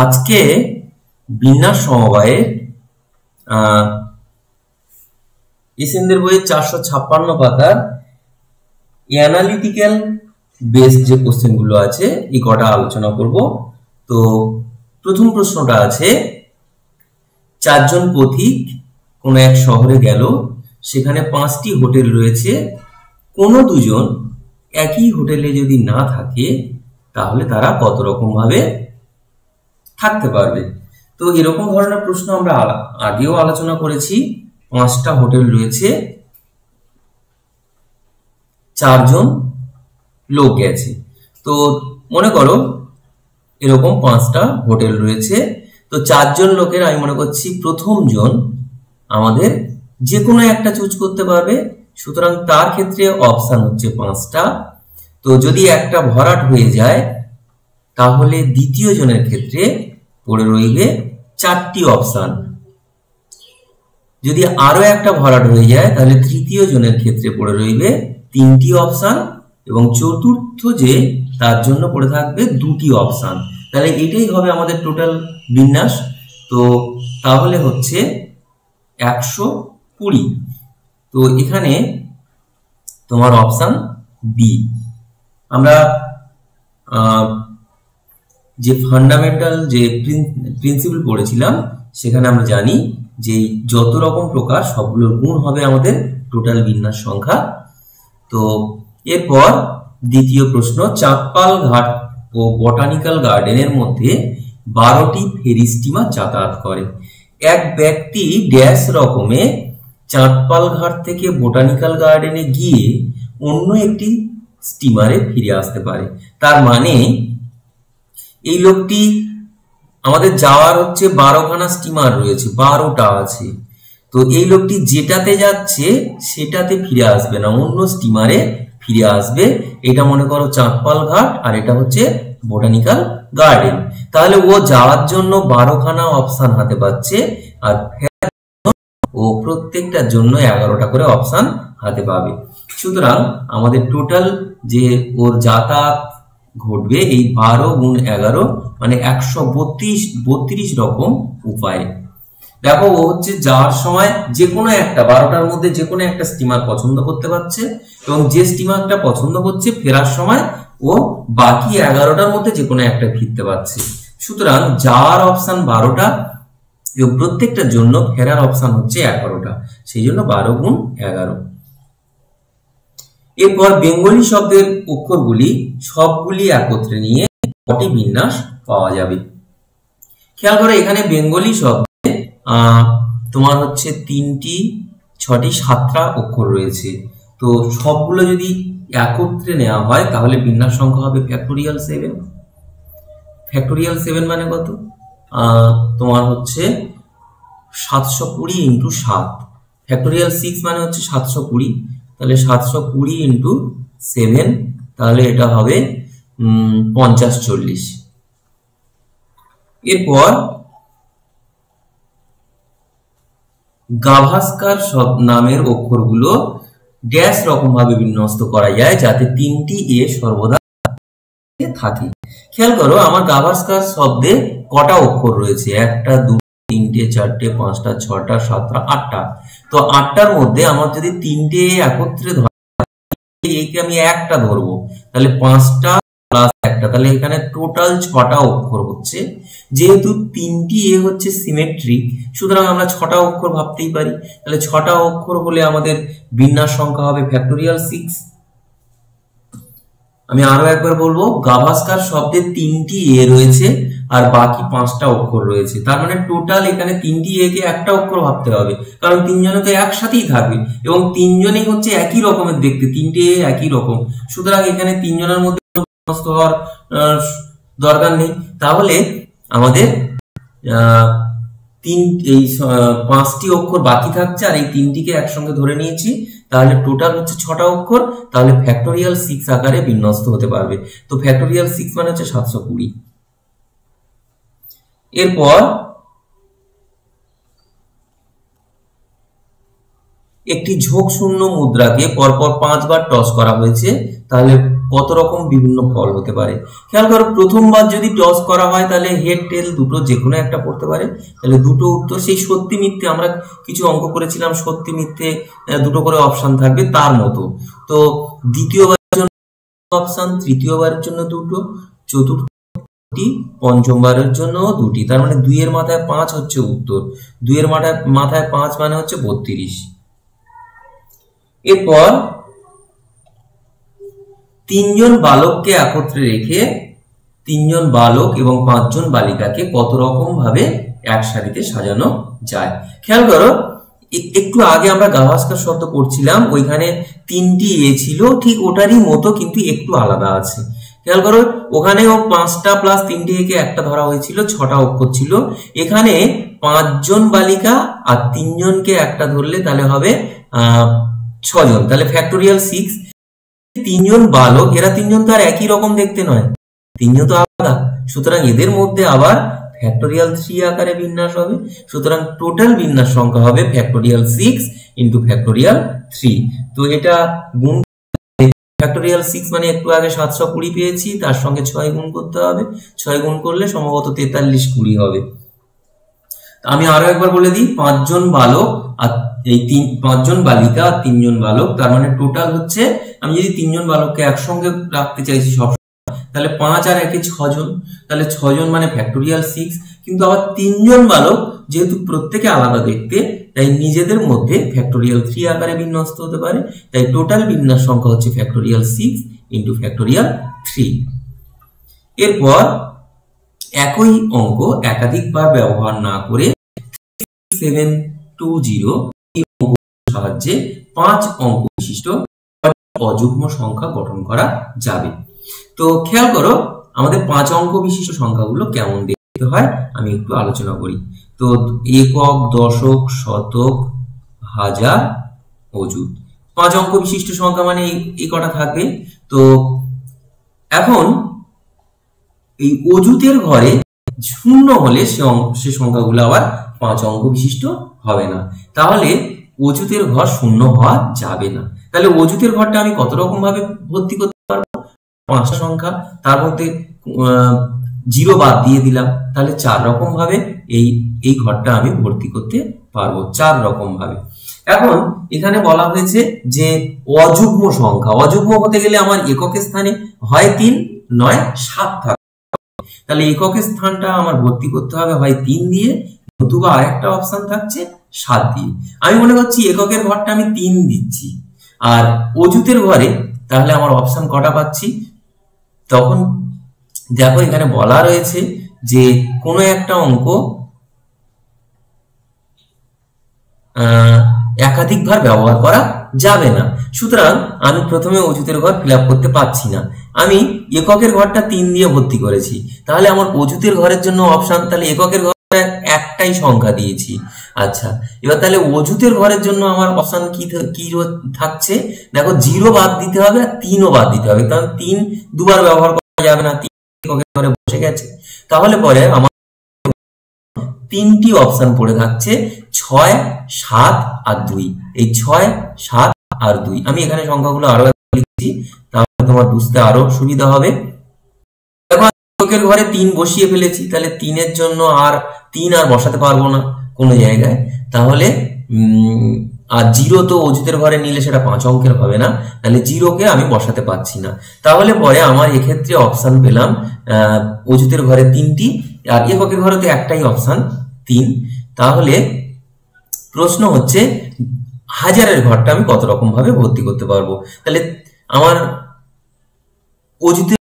আজকে বিন্যাস সমবায়ে এসএনদের বইয়ের 456 পাতার অ্যানালিটিক্যাল বেস যে কোশ্চেনগুলো আছে এই কটা আলোচনা করব। তো প্রথম প্রশ্নটা আছে, চারজন পথিক কোনো এক শহরে গেল, সেখানে 5টি হোটেল রয়েছে, কোনো দুজন একই হোটেলে যদি না থাকে তাহলে তারা কত রকম ভাবে থাকতে পারবে। তো এরকম ধরনের প্রশ্ন আমরা আগেও আলোচনা করেছি। 5টা হোটেল রয়েছে, 4জন লোক গেছে। তো মনে করো এরকম 5টা হোটেল রয়েছে, তো 4জন লোকের আমি মনে করছি প্রথম জন আমাদের যে কোনো একটা চুজ করতে পারবে, সুতরাং তার ক্ষেত্রে অপশন হচ্ছে 5টা। তো যদি একটা ভরাট হয়ে যায় তাহলে দ্বিতীয় জনের ক্ষেত্রে পড়ে রইবে 4টি অপশন। যদি আরো একটা ভরাট হয়ে যায় তাহলে তৃতীয় জনের ক্ষেত্রে পড়ে রইবে 3টি অপশন, এবং চতুর্থ যে তার জন্য পড়ে থাকবে 2টি অপশন। তাহলে এটাই হবে আমাদের টোটাল বিন্যাস। তো তাহলে হচ্ছে 120। তো এখানে তোমার অপশন বি। আমরা যে ফান্ডামেন্টাল যে প্রিন্সিপাল পড়েছিলাম সেখানে আমরা জানি যে যত রকম প্রকার সবগুলোর গুণ হবে আমাদের টোটাল বিন্যাস সংখ্যা। তো এরপর দ্বিতীয় প্রশ্ন, চাঁদপাল ঘাট ও বটানিক্যাল গার্ডেনের মধ্যে 12টি ফেরি স্টিমার যাতায়াত করে। এক ব্যক্তি ড্যাশ রকমে চাঁদপাল ঘাট থেকে বটানিক্যাল গার্ডেনে গিয়ে অন্য একটি স্টিমারে ফিরে আসতে পারে। তার মানে এই লোকটি আমাদের যাওয়ার হচ্ছে 12খানা স্টিমার রয়েছে, 12টা আছে। তো এই লোকটি যেটাতে যাচ্ছে সেটাতে ফিরে আসবে না, অন্য স্টিমারে ফিরে আসবে। এটা মনে করো চাঁদপাল ঘাট আর এটা হচ্ছে বোটানিক্যাল গার্ডেন। তাহলে ও যাওয়ার জন্য 12খানা অপশন হাতে পাচ্ছে, আর ও প্রত্যেকটার জন্য 11টা করে অপশন হাতে পাবে। সুতরাং আমাদের টোটাল যে ওর যাতায়াত ঘটবে এই 12 গুণ 11 মানে 132 রকম উপায়। দেখো ও হচ্ছে যাওয়ার সময় যে কোনো একটা 12টার মধ্যে যে কোনো একটা স্টিমার পছন্দ করতে পারছে, এবং যে স্টিমারটা পছন্দ করছে ফেরার সময় ও বাকি 11টার মধ্যে যে কোনো একটা ফিরতে পারছে। সুতরাং যাওয়ার অপশন 12টা এবং প্রত্যেকটার জন্য ফেরার অপশন হচ্ছে 11টা, সেই জন্য 12 গুণ 11। এরপর বেঙ্গলি শব্দের অক্ষরগুলি সবগুলি একত্রে নিয়ে কটি বিন্যাস পাওয়া যাবে। খেয়াল করো এখানে বেঙ্গলি শব্দে তোমার হচ্ছে 3টি 6টি 7টা অক্ষর রয়েছে। তো সবগুলো যদি একত্রে নেওয়া হয় তাহলে বিন্যাস সংখ্যা হবে ফ্যাক্টোরিয়াল 7। ফ্যাক্টোরিয়াল 7 মানে কত? তোমার হচ্ছে 720 ইন্টু 7। ফ্যাক্টোরিয়াল 6 মানে হচ্ছে 720, তাহলে 720 ইন্টু 7, তাহলে এটা হবে 50-40। এরপর গাভাস্কার সব নামের অক্ষরগুলো ড্যাশ রকম ভাবে বিন্যস্ত করা যায় যাতে 3টি এ সর্বদা থাকে। খেয়াল করো আমার গাভাস্কার শব্দে কটা অক্ষর রয়েছে? 1টা 2টা 3টে 4টে 5টা 6টা 7টা 8টা। তো 8টার মধ্যে আমার যদি 3টে একত্রে ধরে একে আমি একটা ধরবো, তাহলে 5টা প্লাস 1টা, তাহলে এখানে টোটাল 6টা অক্ষর হচ্ছে। যেহেতু 3টি এ হচ্ছে সিমেট্রিক, সুতরাং আমরা 6টা অক্ষর ভাবতেই পারি। তাহলে 6টা অক্ষর হলে আমাদের বিন্যাস সংখ্যা হবে ফ্যাক্টোরিয়াল 6। আমি আরো একবার বলবো, গাভাস্কার শব্দে 3টি এ রয়েছে আর বাকি 5টা অক্ষর রয়েছে। তার মানে টোটাল এখানে 3টি এ কে একটা অক্ষর ভাবতে হবে, কারণ 3জনে তো একসাথেই থাকবে এবং 3জনেই হচ্ছে একই রকমের দেখতে, 3টে এ একই রকম। সুতরাং এখানে 3জনের মধ্যে হওয়ার দরকার নেই। তাহলে আমাদের এই 5টি অক্ষর বাকি থাকছে আর এই 3টিকে একসঙ্গে ধরে নিয়েছি, তাহলে টোটাল হচ্ছে 6টা অক্ষর। তাহলে ফ্যাক্টোরিয়াল 6 আকারে বিন্যস্ত হতে পারবে। তো ফ্যাক্টোরিয়াল 6 মানে হচ্ছে 720। এরপর একটি ঝোঁক শূন্য মুদ্রাকে পরপর 5 বার টস করা হয়েছে, তাহলে কত রকম বিভিন্ন ফল হতে পারে। খেয়াল করো, প্রথমবার যদি টস করা হয় তাহলে হেড টেল দুটো যে কোনো একটা পড়তে পারে, তাহলে দুটো উত্তর। সেই সত্যি মিথ্যে আমরা কিছু অঙ্ক করেছিলাম, সত্যি মিথ্যে দুটো করে অপশন থাকবে তার মতো। তো দ্বিতীয়বারের জন্য অপশন, তৃতীয়বারের জন্য দুটো, চতুর্থটি, পঞ্চমবারের জন্য দুটি। তার মানে 2 এর মাথায় 5 হচ্ছে উত্তর। 2 এর মাথায় 5 মানে হচ্ছে 32। এরপর 3 জন বালককে একত্রে রেখে 3 জন বালক এবং 5 জন বালিকাকে কত রকম ভাবে এক সারিতে সাজানো যায়। খেয়াল করো, একটু আগে আমরা গাভাস্কার শব্দ পড়ছিলাম, ওইখানে 3টি এ ছিল, ঠিক ওটারই মতো কিন্তু একটু আলাদা আছে। খেয়াল করো, ওখানেও 5টা প্লাস 3টি একে একটা ধরা হয়েছিল, 6টা অক্ষর ছিল। এখানে 5 জন বালিকা আর 3 জনকে একটা ধরলে তাহলে হবে 6 জন, তাহলে ফ্যাক্টোরিয়াল 6। 3 জন বালক, এরা 3 জন তো আর একই রকম দেখতে নয়, 3 জন তো আলাদা, সুতরাং এদের মধ্যে আবার ফ্যাক্টোরিয়াল 3 আকারে বিন্যাস হবে। সুতরাং টোটাল বিন্যাস সংখ্যা হবে ফ্যাক্টোরিয়াল 6 ইন্টু ফ্যাক্টোরিয়াল 3। তো এটা গুণ, ফ্যাক্টোরিয়াল 6 মানে একটু আগে 720 পেয়েছি, তার সঙ্গে 6 গুণ করতে হবে। 6 গুণ করলে সম্ভবত 43-20 হবে। আমি আরো একবার বলে দিই, 5 জন বালক আর 5 জন বালিকা আর 3 জন বালক, তার মানে টোটাল হচ্ছে, আমি যদি 3 জন বালককে একসঙ্গে রাখতে চাইছি সব, তাহলে 5 আর 1 6 জন, তাহলে 6 জন মানে ফ্যাক্টোরিয়াল 6। কিন্তু আবার 3 জন বালক যেহেতু প্রত্যেকে আলাদা দেখতে, তাই নিজেদের মধ্যে ফ্যাক্টোরিয়াল 3 আকারে বিন্যস্ত হতে পারে। তাই টোটাল বিন্যাস সংখ্যা হচ্ছে ফ্যাক্টোরিয়াল 6 ইন্টু ফ্যাক্টোরিয়াল 3। এরপর একই অঙ্ক একাধিকবার ব্যবহার না করে 720 এই অঙ্কের সাহায্যে 5 অঙ্ক বিশিষ্ট অযুগ্ম সংখ্যা গঠন করা যাবে। তো খেয়াল করো, আমাদের 5 অঙ্ক বিশিষ্ট সংখ্যাগুলো কেমন দেখতে হয় আমি একটু আলোচনা করি। তো একক, দশক, শতক, হাজার, অযুত, 5 অঙ্ক বিশিষ্ট সংখ্যা মানে এই কটা থাকবে। তো এখন এই অযুতের ঘরে শূন্য হলে সে সংখ্যাগুলো আবার 5 অঙ্ক বিশিষ্ট হবে না, তাহলে অযুতের ঘর শূন্য হওয়া যাবে না। তাহলে অযুতের ঘরটা আমি কত রকম ভাবে ভর্তি করতে পারবো? 5টা সংখ্যা, তার মধ্যে 0 বাদ দিয়ে দিলাম, তাহলে 4 রকম ভাবে এই ঘরটা আমি ভর্তি করতে পারবো, 4 রকম ভাবে। এখন এখানে বলা হয়েছে যে অযুগ্ম সংখ্যা, অযুগ্ম হতে গেলে আমার এককের স্থানে হয় 3 নয় 7 থাকবে। তাহলে এককের স্থানটা আমার ভর্তি করতে হবে হয় 3 দিয়ে, নতুবা আরেকটা অপশন থাকছে 7 দিয়ে। আমি মনে করছি এককের ঘরটা আমি 3 দিচ্ছি, আর অযুতের ঘরে তাহলে আমার অপশন কটা পাচ্ছি? তখন দেখো এখানে বলা রয়েছে যে কোনো একটা অঙ্ক একাধিকবার ব্যবহার করা যাবে না। সুতরাং আমি প্রথমে অযুতের ঘর ফিল আপ করতে পারছি না, আমি এককের ঘরটা 3 দিয়ে ভর্তি করেছি। তাহলে আমার অযুতের ঘরের জন্য অপশন, তাহলে এককের ঘরে একটাই সংখ্যা দিয়েছি। আচ্ছা, এবার তাহলে অযুতের ঘরের জন্য আমার অপশন কি থাকছে? দেখো 0 বাদ দিতে হবে আর 3ও বাদ দিতে হবে, কারণ 3 দুবার ব্যবহার করা যাবে না, 3 এককের ঘরে বসে গেছে। তাহলে পরে আমার 3টি অপশন পড়ে থাকছে 6, 7 আর 2। এই 6, 7 আর 2 আমি এখানে সংখ্যাগুলো আরো লিখছি, তাহলে তোমার বুঝতে আরো সুবিধা হবে। এখন এককের ঘরে 3 বসিয়ে ফেলেছি, তাহলে 3 এর জন্য আর 3 আর বসাতে পারবো না কোনো জায়গায়, তাহলে আর 0 তো অযুতের ঘরে নিলে সেটা 5 অঙ্কের হবে না, তাহলে 0কে আমি বসাতে পারছি না। তাহলে পরে আমার এক্ষেত্রে অপশন পেলাম অযুতের ঘরে 3টি, আর এককের ঘরে তো একটাই অপশন 3। তাহলে প্রশ্ন হচ্ছে হাজারের ঘরটা আমি কত রকম ভাবে ভর্তি করতে পারবো? তাহলে আমার অযুতের